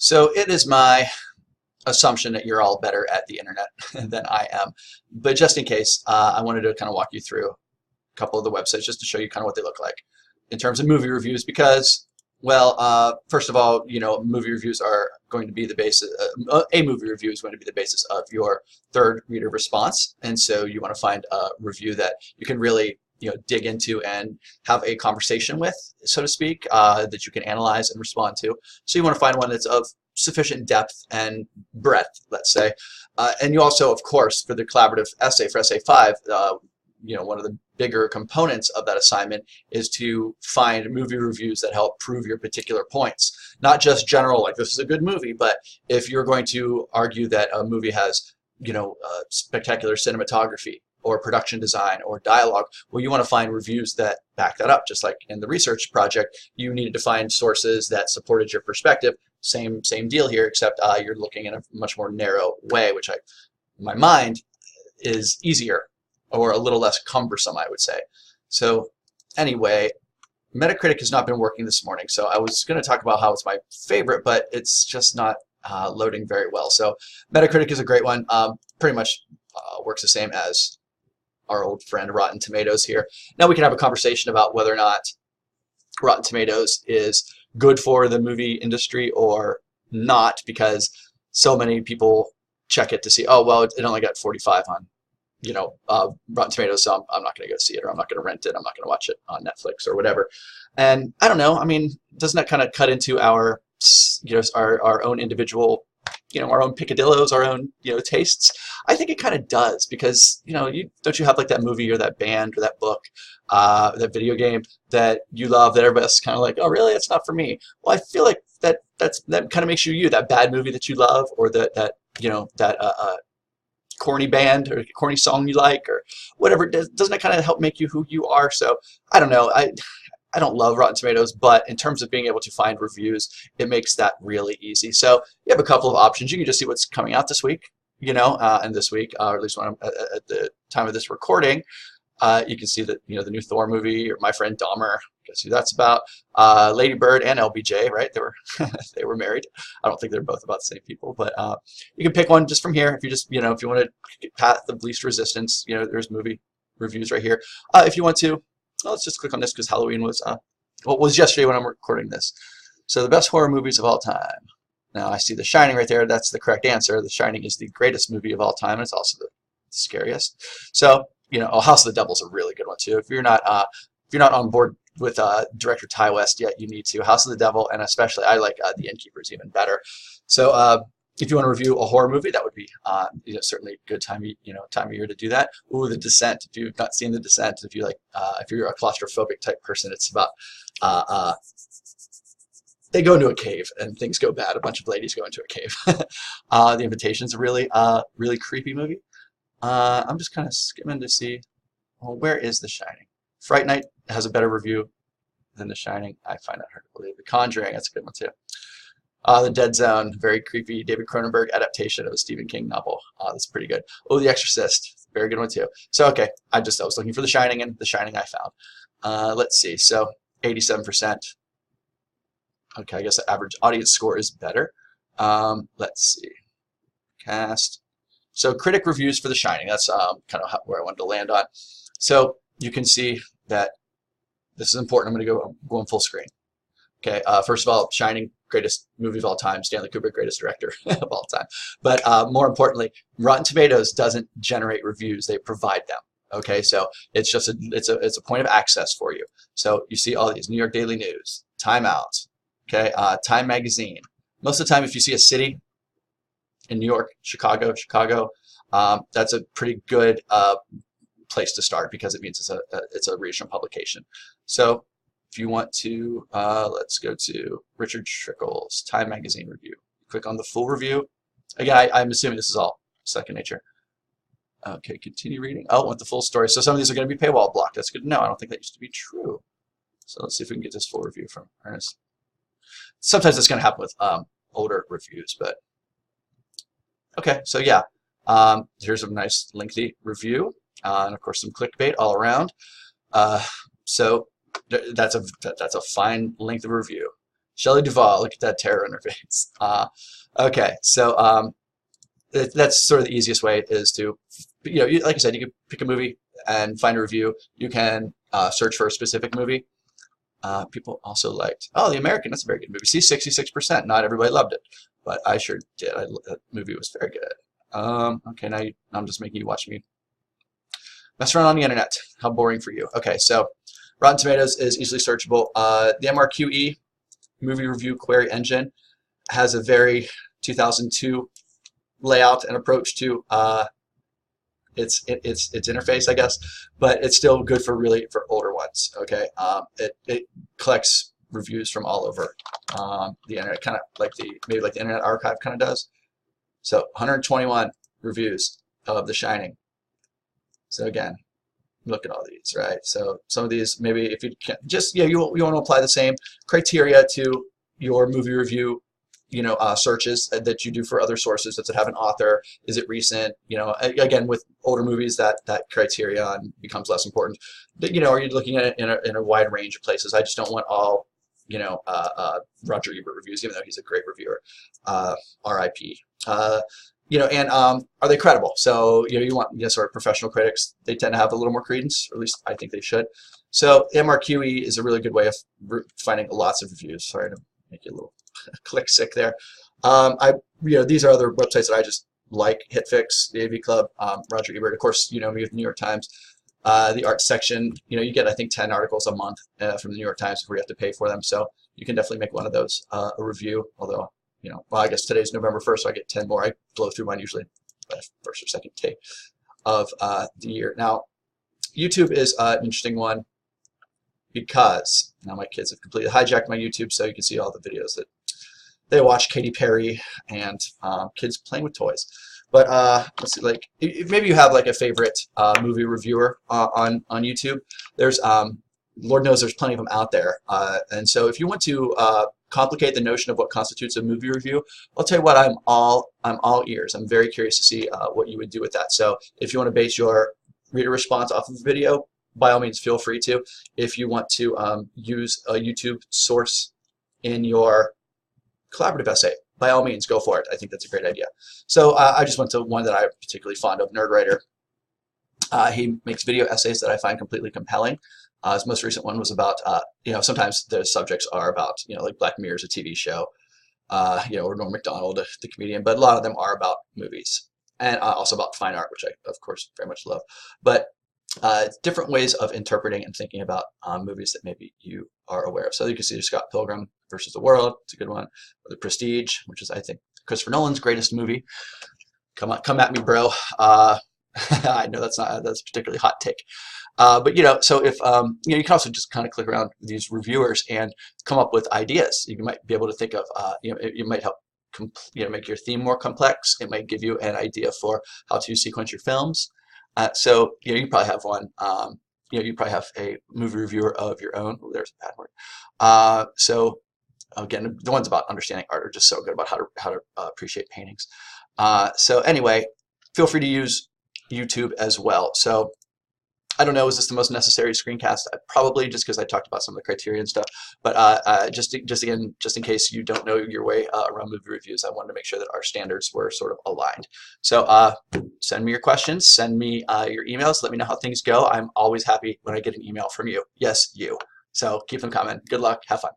So it is my assumption that you're all better at the internet than I am. But just in case, I wanted to kind of walk you through a couple of the websites just to show you kind of what they look like in terms of movie reviews because, well, first of all, movie reviews are going to be the basis, a movie review is going to be the basis of your third reader response. And so you want to find a review that you can really dig into and have a conversation with, so to speak, that you can analyze and respond to. So you want to find one that's of sufficient depth and breadth, let's say. And you also, of course, for the collaborative essay for essay 5, one of the bigger components of that assignment is to find movie reviews that help prove your particular points. Not just general, like this is a good movie, but if you're going to argue that a movie has, spectacular cinematography or production design or dialogue, well, you want to find reviews that back that up. Just like in the research project, you needed to find sources that supported your perspective. Same deal here, except you're looking in a much more narrow way, which in my mind is easier or a little less cumbersome, I would say. So anyway, Metacritic has not been working this morning, so I was going to talk about how it's my favorite, but it's just not loading very well. So Metacritic is a great one. Pretty much works the same as our old friend Rotten Tomatoes here. Now we can have a conversation about whether or not Rotten Tomatoes is good for the movie industry or not, because so many people check it to see, oh, well, it only got 45 on Rotten Tomatoes, so I'm not going to go see it, or I'm not going to rent it, I'm not going to watch it on Netflix or whatever. And I don't know, I mean, doesn't that kind of cut into our our own individual, our own picadillos, our own tastes? I think it kind of does, because don't you have like that movie or that band or that book, that video game that you love that everybody's kind of like, oh really, it's not for me? Well, I feel like that kind of makes you that bad movie that you love, or that corny band or corny song you like, or whatever. Doesn't it kind of help make you who you are? So I don't know. I don't love Rotten Tomatoes, but in terms of being able to find reviews, it makes that really easy. So you have a couple of options. You can just see what's coming out this week, and this week, or at least when I'm at the time of this recording, you can see that the new Thor movie, or My Friend Dahmer. Guess who that's about? Lady Bird and LBJ, right? They were they were married. I don't think they're both about the same people, but you can pick one just from here. If you just if you want to path of least resistance, there's movie reviews right here. If you want to, well, let's just click on this because Halloween was was yesterday when I'm recording this. So the best horror movies of all time. Now I see The Shining right there. That's the correct answer. The Shining is the greatest movie of all time, and it's also the scariest. So House of the Devil is a really good one too. If you're not on board with director Ty West yet, you need to. House of the Devil, and especially I like The Innkeepers even better. So if you want to review a horror movie, that would be certainly a good time of year to do that. Ooh, The Descent. If you've not seen The Descent, if you're a claustrophobic type person, it's about they go into a cave and things go bad. A bunch of ladies go into a cave. The Invitation's a really creepy movie. I'm just kind of skimming to see, well, where is The Shining? Fright Night has a better review than The Shining. I find that hard to believe. The Conjuring, that's a good one too. The Dead Zone, very creepy David Cronenberg adaptation of a Stephen King novel. That's pretty good. Oh, The Exorcist, very good one too. So okay, I was looking for The Shining, and The Shining I found. Let's see. So 87%. Okay, I guess the average audience score is better. Let's see. Cast. So critic reviews for The Shining. That's kind of where I wanted to land on. So you can see that this is important. I'm going to go in full screen. Okay, first of all, Shining, greatest movie of all time. Stanley Kubrick, greatest director of all time. But more importantly, Rotten Tomatoes doesn't generate reviews; they provide them. Okay, so it's just it's a point of access for you. So you see all these: New York Daily News, Time Out, okay, Time Magazine. Most of the time, if you see a city in New York, Chicago, that's a pretty good place to start, because it means it's a regional publication. So if you want to, let's go to Richard Trickle's Time Magazine review. Click on the full review. Again, I'm assuming this is all second nature. Okay, continue reading. Oh, want the full story. So some of these are going to be paywall blocked. That's good to know. I don't think that used to be true. So let's see if we can get this full review from Ernest. Sometimes it's going to happen with older reviews, but okay. So yeah, here's a nice lengthy review, and of course some clickbait all around. So that's a fine length of review. Shelley Duvall, look at that terror in her face. Okay, so that's sort of the easiest way is to, like I said, you can pick a movie and find a review. You can search for a specific movie. People also liked, oh, The American, that's a very good movie. See, 66%. Not everybody loved it, but I sure did. That movie was very good. Okay, now I'm just making you watch me mess around on the internet. How boring for you. Okay, so Rotten Tomatoes is easily searchable. The MRQE, Movie Review Query Engine, has a very 2002 layout and approach to its interface, I guess, but it's still good for for older ones. Okay, it collects reviews from all over the internet, kind of like maybe like the Internet Archive kind of does. So 121 reviews of The Shining. So again, look at all these, right? So some of these, maybe if you can just, you want to apply the same criteria to your movie review, searches that you do for other sources. Does it have an author? Is it recent? Again, with older movies, that criterion becomes less important. But, are you looking at it in a wide range of places? I just don't want all, Roger Ebert reviews, even though he's a great reviewer. R.I.P. And are they credible? So, you want, sort of professional critics. They tend to have a little more credence, or at least I think they should. So MRQE is a really good way of finding lots of reviews. Sorry to make you a little click sick there. These are other websites that I just like: HitFix, the AV Club, Roger Ebert. Of course, me with the New York Times. The art section, you get, I think, 10 articles a month from the New York Times before you have to pay for them. So you can definitely make one of those a review. Although, well, I guess today's November 1st, so I get 10 more. I blow through mine usually by the first or second day of the year. Now, YouTube is an interesting one because now my kids have completely hijacked my YouTube, so you can see all the videos that they watch, Katy Perry and kids playing with toys. But let's see, like maybe you have like a favorite movie reviewer on YouTube. There's Lord knows there's plenty of them out there, and so if you want to complicate the notion of what constitutes a movie review, I'll tell you what, I'm all ears. I'm very curious to see what you would do with that. So if you want to base your reader response off of the video, by all means, feel free to. If you want to use a YouTube source in your collaborative essay, by all means, go for it. I think that's a great idea. So I just went to one that I'm particularly fond of, Nerdwriter. He makes video essays that I find completely compelling. His most recent one was about, sometimes the subjects are about, like Black Mirror is a TV show, or Norm Macdonald, the comedian, but a lot of them are about movies and also about fine art, which I, of course, very much love. But different ways of interpreting and thinking about movies that maybe you are aware of. So you can see Scott Pilgrim versus the World. It's a good one. Or The Prestige, which is, I think, Christopher Nolan's greatest movie. Come at me, bro. I know that's a particularly hot take. But so if you can also just kind of click around these reviewers and come up with ideas. You might be able to think of it might help make your theme more complex. It might give you an idea for how to sequence your films. So you probably have one. You probably have a movie reviewer of your own. Oh, there's a bad word. So again, the ones about understanding art are just so good about how to appreciate paintings. So anyway, feel free to use YouTube as well. So I don't know, is this the most necessary screencast? Probably, just because I talked about some of the criteria and stuff. But just in case you don't know your way around movie reviews, I wanted to make sure that our standards were sort of aligned. So send me your questions, send me your emails, let me know how things go. I'm always happy when I get an email from you. Yes, you. So keep them coming. Good luck. Have fun.